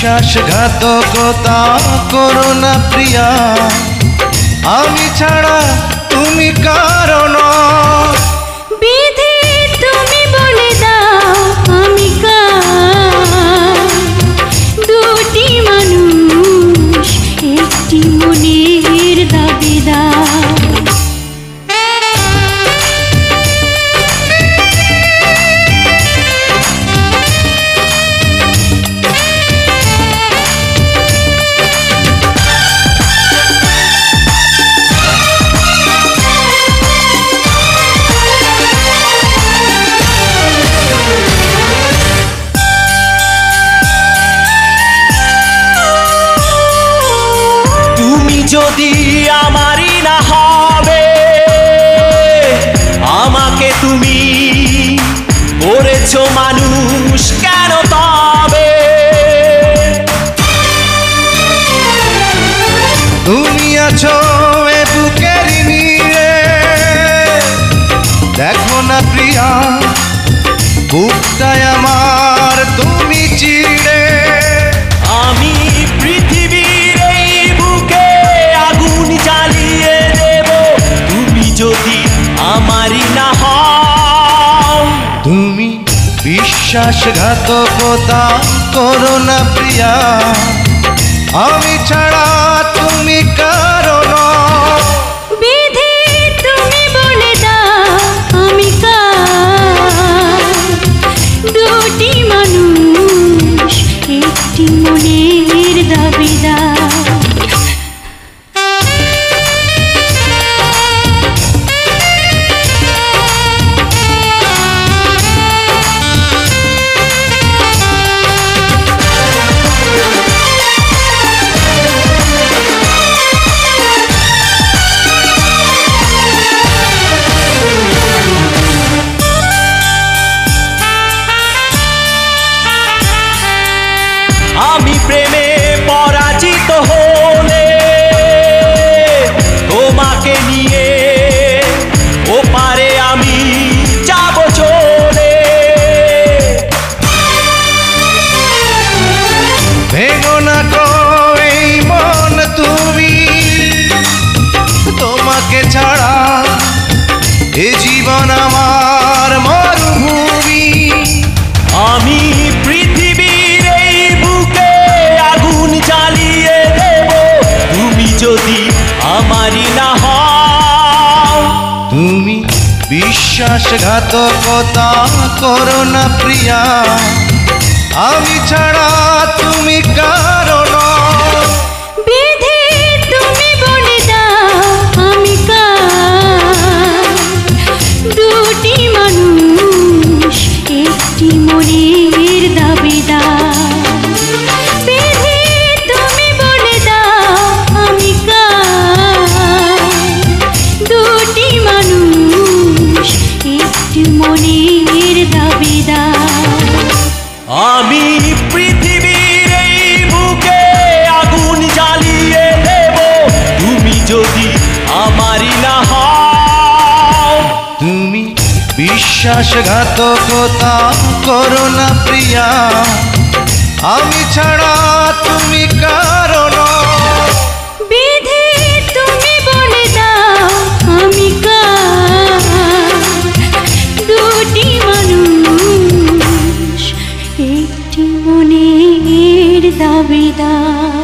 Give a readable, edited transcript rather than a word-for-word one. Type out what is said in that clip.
বিশ্বাসঘাতকতা করো না প্রিয়া, আমি ছাড়া তুমি কারো নও। বিধি তুমি বলে দাও আমি কার, দুটি মানুষ একটি মনের দাবিদার। যদি আমারই না হবে, আমাকে তুমি করেছো মানুষ কেন তবে? তুমি আছো এ বুকের নীড়ে, দেখো না প্রিয়া বুকটায় আমার তুমি চিড়ে। আমি পৃথিবীর এই বুকে আগুন জ্বালিয়ে দেব, তুমি যদি আমারই না হও। তুমি বিশ্বাসঘাতকতা করো না প্রিয়া, আমি ছাড়া তুমি কারো নও। বিধি তুমি বলে দাও আমি কার, দুটি মানুষ একটি মনের দাবিদার। আমি প্রেমে পরাজিত হলে তোমাকে নিয়ে ওপারে আমি যাব চলে। ভেঙো না গো এই মন তুমি, তোমাকে ছাড়া এ জীবন আমার মরুভূমি। আমি পৃথিবীর এই বুকে আগুন জ্বালিয়ে দেব, তুমি যদি আমারই না হও। তুমি বিশ্বাসঘাতকতা করো না প্রিয়া, আমি ছাড়া তুমি কারো নও। বিধি তুমি বলে দাও আমি কার, দুটি মানুষ একটি মনের দাবিদার। বিধি তুমি বলে দাও আমি কার, দুটি মানুষ একটি মনের দাবিদার। আমি পৃথিবীর এই বুকে আগুন জ্বালিয়ে দেব, তুমি যদি আমারই না হও। তুমি বিশ্বাসঘাতকতা করো না প্রিয়া, আমি ছাড়া তুমি কারো নও। বিধি তুমি বলে দাও আমি কার, দুটি মানুষ একটি মনের দাবিদার।